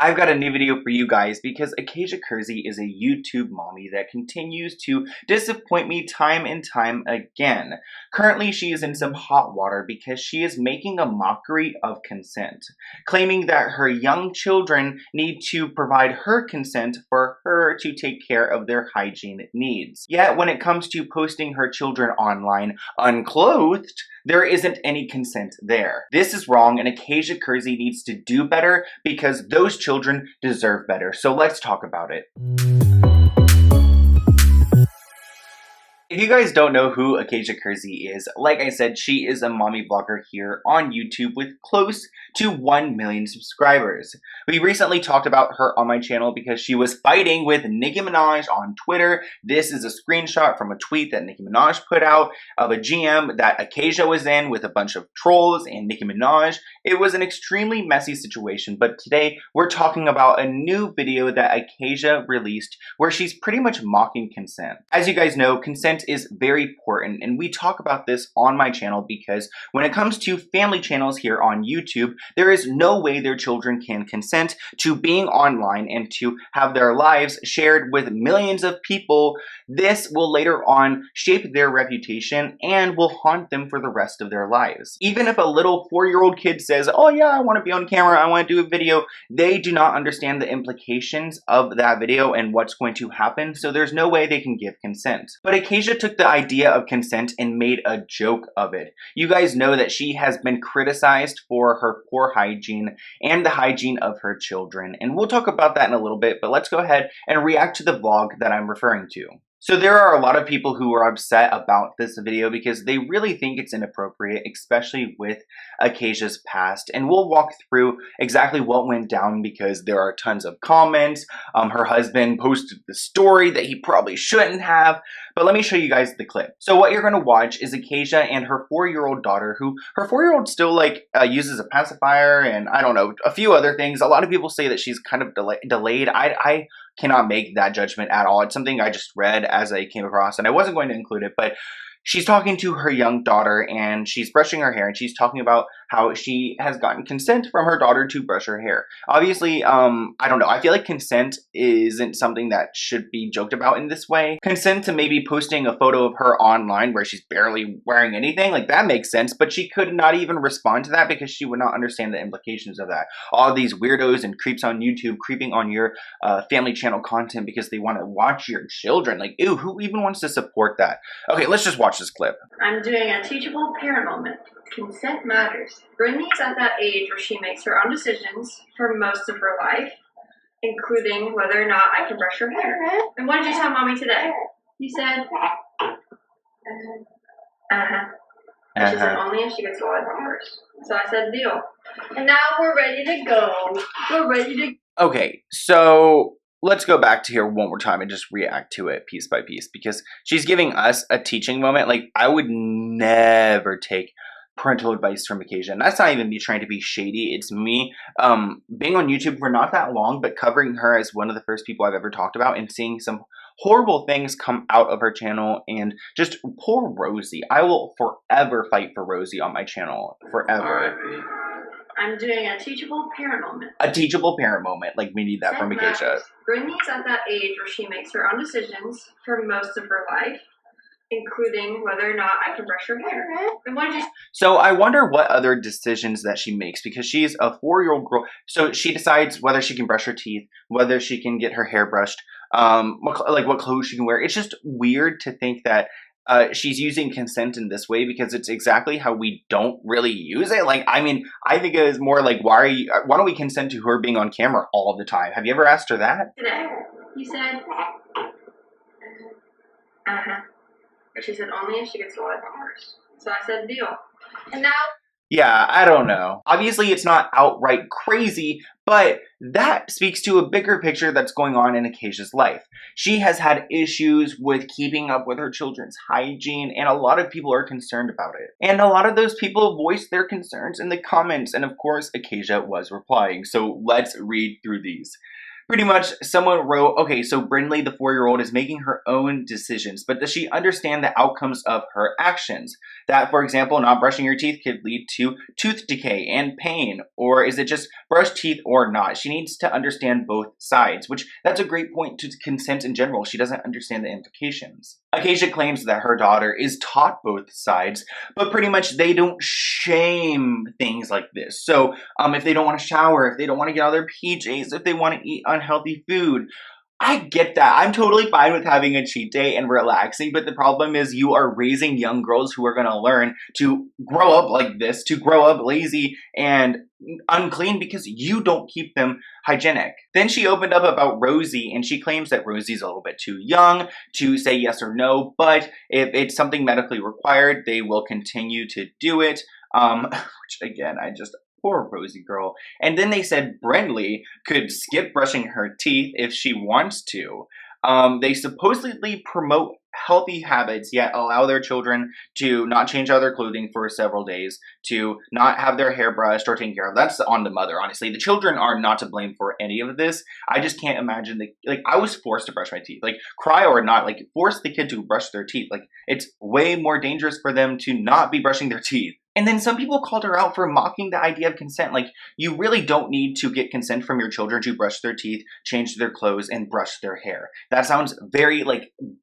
I've got a new video for you guys because Acacia Kersey is a YouTube mommy that continues to disappoint me time and time again. Currently, she is in some hot water because she is making a mockery of consent, claiming that her young children need to provide her consent for her to take care of their hygiene needs. Yet, when it comes to posting her children online unclothed, there isn't any consent there. This is wrong, and Acacia Kersey needs to do better because those children deserve better. So let's talk about it. If you guys don't know who Acacia Kersey is, like I said, she is a mommy vlogger here on YouTube with close to 1 million subscribers. We recently talked about her on my channel because she was fighting with Nicki Minaj on Twitter. This is a screenshot from a tweet that Nicki Minaj put out of a GM that Acacia was in with a bunch of trolls and Nicki Minaj. It was an extremely messy situation, but today we're talking about a new video that Acacia released where she's pretty much mocking consent. As you guys know, consent is very important, and we talk about this on my channel because when it comes to family channels here on YouTube, there is no way their children can consent to being online and to have their lives shared with millions of people. This will later on shape their reputation and will haunt them for the rest of their lives. Even if a little 4-year-old kid says, oh yeah, I want to be on camera, I want to do a video, they do not understand the implications of that video and what's going to happen, so there's no way they can give consent. But Acacia took the idea of consent and made a joke of it. You guys know that she has been criticized for her poor hygiene and the hygiene of her children, and we'll talk about that in a little bit, but let's go ahead and react to the vlog that I'm referring to. So there are a lot of people who are upset about this video because they really think it's inappropriate, especially with Acacia's past. And we'll walk through exactly what went down because there are tons of comments. Her husband posted the story that he probably shouldn't have. But let me show you guys the clip. So what you're going to watch is Acacia and her 4-year-old daughter, who her 4-year-old still uses a pacifier and I don't know, a few other things. A lot of people say that she's kind of delayed. I cannot make that judgment at all. It's something I just read as I came across, and I wasn't going to include it, but she's talking to her young daughter and she's brushing her hair and she's talking about how she has gotten consent from her daughter to brush her hair. Obviously, I don't know. I feel like consent isn't something that should be joked about in this way. Consent to maybe posting a photo of her online where she's barely wearing anything, like that makes sense, but she could not even respond to that because she would not understand the implications of that. All these weirdos and creeps on YouTube creeping on your family channel content because they want to watch your children. Like, ew, who even wants to support that? Okay, let's just watch this clip. I'm doing a teachable parent moment. Consent matters. Brittany's at that age where she makes her own decisions for most of her life, including whether or not I can brush her hair. And what did you tell mommy today? You said, And she said only if she gets a lollipop first. So I said, deal. And now we're ready to go. We're ready to. Okay, so let's go back to here one more time and just react to it piece by piece because she's giving us a teaching moment. Like, I would never take parental advice from Acacia. And that's not even me trying to be shady. It's me being on YouTube for not that long, but covering her as one of the first people I've ever talked about and seeing some horrible things come out of her channel. And just poor Rosie. I will forever fight for Rosie on my channel. Forever. I'm doing a teachable parent moment. A teachable parent moment. Like, we need that from Acacia. Brittany's at that age where she makes her own decisions for most of her life, including whether or not I can brush her hair. And what did you? So I wonder what other decisions that she makes because she's a 4-year-old girl. So she decides whether she can brush her teeth, whether she can get her hair brushed, what clothes she can wear. It's just weird to think that she's using consent in this way because it's exactly how we don't really use it. Like, I mean, I think it is more like, why don't we consent to her being on camera all the time? Have you ever asked her that? Today, you said, But she said only if she gets a lollipop first. So I said, deal. And now. Yeah, I don't know. Obviously, it's not outright crazy, but that speaks to a bigger picture that's going on in Acacia's life. She has had issues with keeping up with her children's hygiene, and a lot of people are concerned about it. And a lot of those people voiced their concerns in the comments, and of course, Acacia was replying. So let's read through these. Pretty much, someone wrote, okay, so Brindley, the 4-year-old, is making her own decisions, but does she understand the outcomes of her actions? That, for example, not brushing your teeth could lead to tooth decay and pain, or is it just brush teeth or not? She needs to understand both sides, which that's a great point to consent in general. She doesn't understand the implications. Acacia claims that her daughter is taught both sides, but pretty much they don't shame things like this. So if they don't want to shower, if they don't want to get out of their PJs, if they want to eat unhealthy food, I get that. I'm totally fine with having a cheat day and relaxing, but the problem is you are raising young girls who are going to learn to grow up like this, to grow up lazy and unclean because you don't keep them hygienic. Then she opened up about Rosie, and she claims that Rosie's a little bit too young to say yes or no, but if it's something medically required, they will continue to do it. Which again, poor Rosie girl. And then they said Brindley could skip brushing her teeth if she wants to. They supposedly promote healthy habits, yet allow their children to not change out their clothing for several days, to not have their hair brushed or taken care of. That's on the mother, honestly. The children are not to blame for any of this. I just can't imagine I was forced to brush my teeth. Cry or not, force the kid to brush their teeth. It's way more dangerous for them to not be brushing their teeth. And then some people called her out for mocking the idea of consent. You really don't need to get consent from your children to brush their teeth, change their clothes, and brush their hair. That sounds very,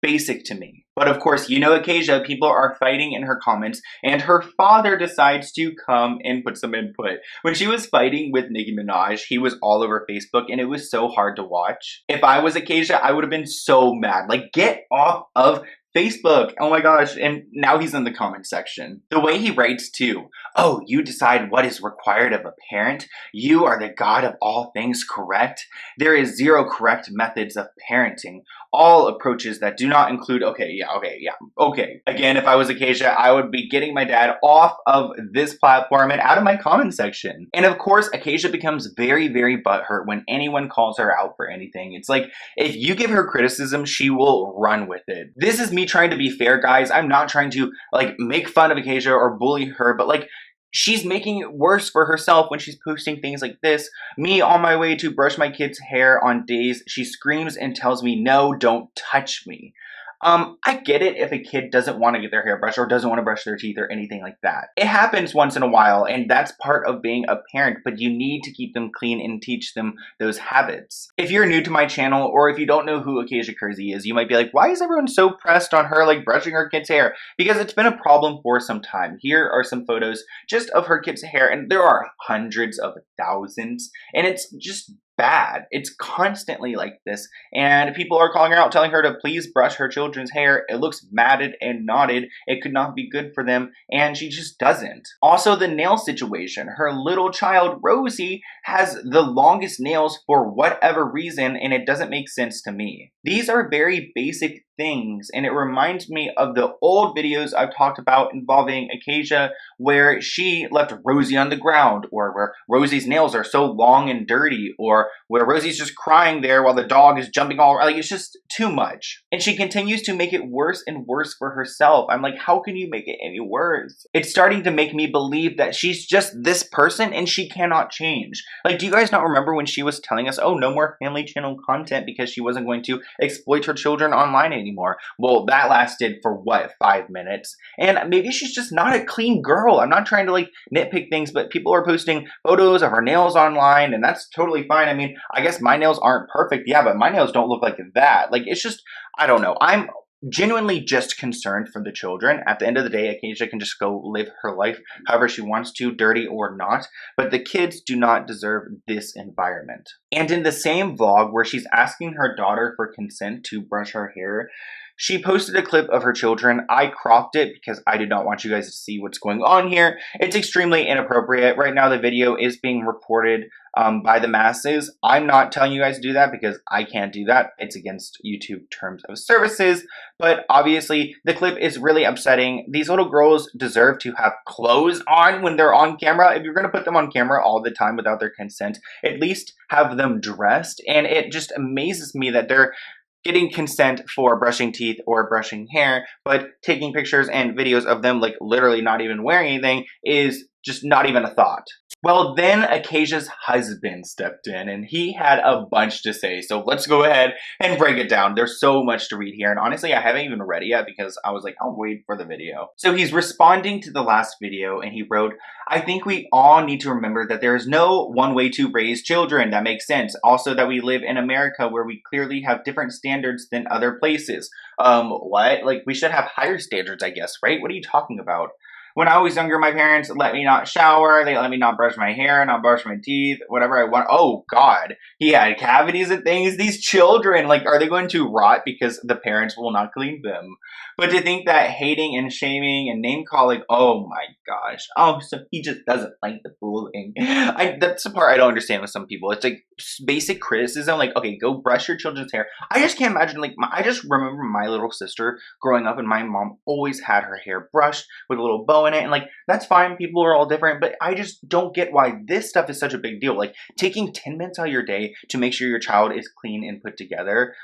basic to me. But of course, you know Acacia, people are fighting in her comments, and her father decides to come and put some input. When she was fighting with Nicki Minaj, he was all over Facebook, and it was so hard to watch. If I was Acacia, I would have been so mad. Get off of Facebook. Oh my gosh. And now he's in the comment section. The way he writes too. Oh, you decide what is required of a parent. You are the God of all things, correct? There is zero correct methods of parenting. All approaches that do not include, okay. Again, if I was Acacia, I would be getting my dad off of this platform and out of my comment section. And of course, Acacia becomes very, very butthurt when anyone calls her out for anything. It's if you give her criticism, she will run with it. This is me trying to be fair, guys. I'm not trying to make fun of Acacia or bully her, but she's making it worse for herself when she's posting things like this. Me on my way to brush my kid's hair on days, she screams and tells me, no, don't touch me. I get it if a kid doesn't want to get their hair brushed or doesn't want to brush their teeth or anything like that. It happens once in a while, and that's part of being a parent, but you need to keep them clean and teach them those habits. If you're new to my channel, or if you don't know who Acacia Kersey is, you might be like, why is everyone so pressed on her brushing her kid's hair? Because it's been a problem for some time. Here are some photos just of her kid's hair, and there are hundreds of thousands, and it's just bad. It's constantly like this, and people are calling her out, telling her to please brush her children's hair. It looks matted and knotted. It could not be good for them, and she just doesn't. Also, the nail situation. Her little child, Rosie, has the longest nails for whatever reason, and it doesn't make sense to me. These are very basic things, and it reminds me of the old videos I've talked about involving Acacia, where she left Rosie on the ground, or where Rosie's nails are so long and dirty, or where Rosie's just crying there while the dog is jumping all around. It's just too much. And she continues to make it worse and worse for herself. I'm how can you make it any worse? It's starting to make me believe that she's just this person and she cannot change. Do you guys not remember when she was telling us, oh, no more family channel content because she wasn't going to exploit her children online anymore? Well, that lasted for what, 5 minutes? And maybe she's just not a clean girl. I'm not trying to nitpick things, but people are posting photos of her nails online, and that's totally fine. I guess my nails aren't perfect, yeah, but my nails don't look like that. It's just, I don't know. I'm genuinely just concerned for the children. At the end of the day, Acacia can just go live her life however she wants to, dirty or not, but the kids do not deserve this environment. And in the same vlog where she's asking her daughter for consent to brush her hair, she posted a clip of her children. I cropped it because I did not want you guys to see what's going on here. It's extremely inappropriate. Right now, the video is being reported by the masses. I'm not telling you guys to do that because I can't do that. It's against YouTube terms of services. But obviously, the clip is really upsetting. These little girls deserve to have clothes on when they're on camera. If you're going to put them on camera all the time without their consent, at least have them dressed. And it just amazes me that they're getting consent for brushing teeth or brushing hair, but taking pictures and videos of them literally not even wearing anything is just not even a thought. Well, then Acacia's husband stepped in and he had a bunch to say. So let's go ahead and break it down. There's so much to read here. And honestly, I haven't even read it yet because I was like, I'll wait for the video. So he's responding to the last video and he wrote, I think we all need to remember that there is no one way to raise children. That makes sense. Also that we live in America where we clearly have different standards than other places. What? Like we should have higher standards, I guess, right? What are you talking about? When I was younger, my parents let me not shower. They let me not brush my hair, not brush my teeth, whatever I want. Oh, God. He had cavities and things. These children, like, are they going to rot because the parents will not clean them? But to think that hating and shaming and name calling, oh my gosh. Oh, so he just doesn't like the bullying. That's the part I don't understand with some people. It's like basic criticism, like, okay, go brush your children's hair. I just can't imagine, like, I just remember my little sister growing up and my mom always had her hair brushed with a little bow in it, and like that's fine, people are all different, but I just don't get why this stuff is such a big deal. Like taking 10 minutes out of your day to make sure your child is clean and put together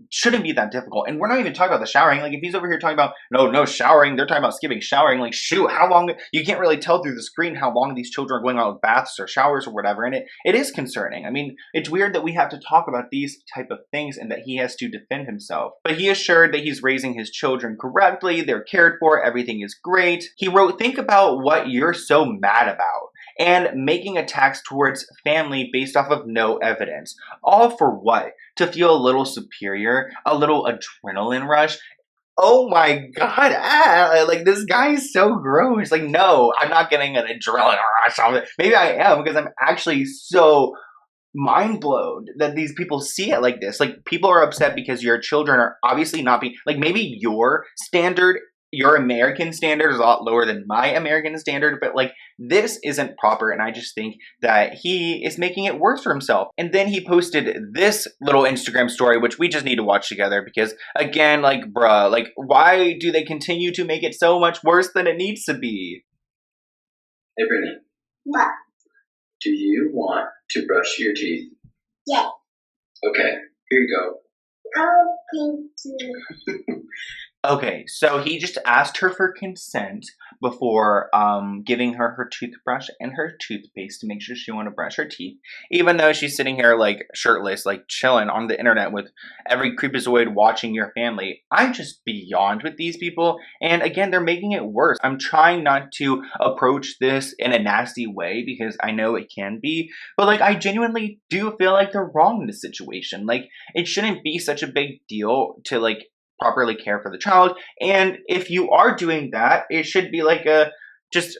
shouldn't be that difficult. And we're not even talking about the showering. Like if he's over here talking about no showering, they're talking about skipping showering. Like shoot, how long? You can't really tell through the screen how long these children are going out with baths or showers or whatever, and it is concerning. I mean, it's weird that we have to talk about these type of things and that he has to defend himself, but he assured that he's raising his children correctly, they're cared for, everything is great. He wrote, think about what you're so mad about and making attacks towards family based off of no evidence. All for what? To feel a little superior, a little adrenaline rush. Oh my God, like this guy is so gross. Like, no, I'm not getting an adrenaline rush. Maybe I am because I'm actually so mind blown that these people see it like this. Like people are upset because your children are obviously not being, like maybe your standard, your American standard is a lot lower than my American standard, but like this isn't proper, and I just think that he is making it worse for himself. And then he posted this little Instagram story, which we just need to watch together because again, like bruh, like why do they continue to make it so much worse than it needs to be? Hey Brittany. What? Do you want to brush your teeth? Yes. Okay, here you go. Oh, thank you. Okay, so he just asked her for consent before giving her her toothbrush and her toothpaste to make sure she wanted to brush her teeth, even though she's sitting here like shirtless, like chilling on the internet with every creepazoid watching your family. I'm just beyond with these people, and again, they're making it worse. I'm trying not to approach this in a nasty way because I know it can be, but like I genuinely do feel like they're wrong in this situation. Like it shouldn't be such a big deal to like properly care for the child, and if you are doing that, it should be like a just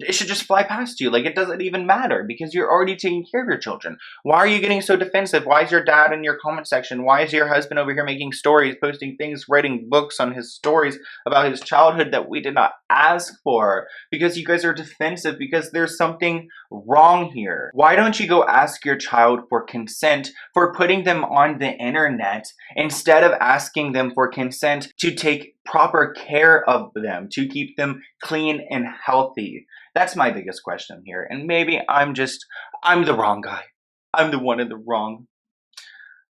it should just fly past you. Like it doesn't even matter because you're already taking care of your children. Why are you getting so defensive? Why is your dad in your comment section? Why is your husband over here making stories, posting things, writing books on his stories about his childhood that we did not ask for? Because you guys are defensive because there's something wrong here. Why don't you go ask your child for consent for putting them on the internet instead of asking them for consent to take proper care of them, to keep them clean and healthy? That's my biggest question here. And maybe I'm the wrong guy. I'm the one in the wrong.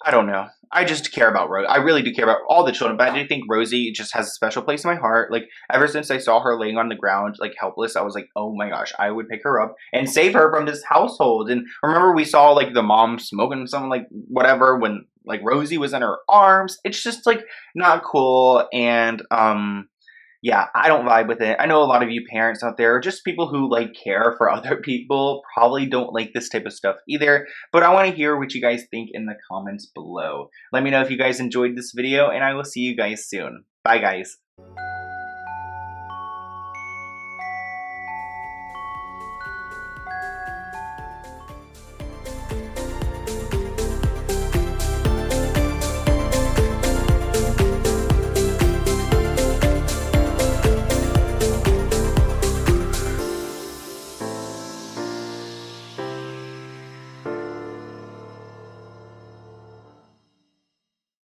I don't know. I just care about Rose. I really do care about all the children, but I do think Rosie just has a special place in my heart. Like, ever since I saw her laying on the ground, like, helpless, I was like, oh my gosh, I would pick her up and save her from this household. And remember we saw, like, the mom smoking something, like, whatever, when, like, Rosie was in her arms. It's just, like, not cool. And, yeah, I don't vibe with it. I know a lot of you parents out there, just people who like care for other people, probably don't like this type of stuff either. But I want to hear what you guys think in the comments below. Let me know if you guys enjoyed this video, and I will see you guys soon. Bye, guys.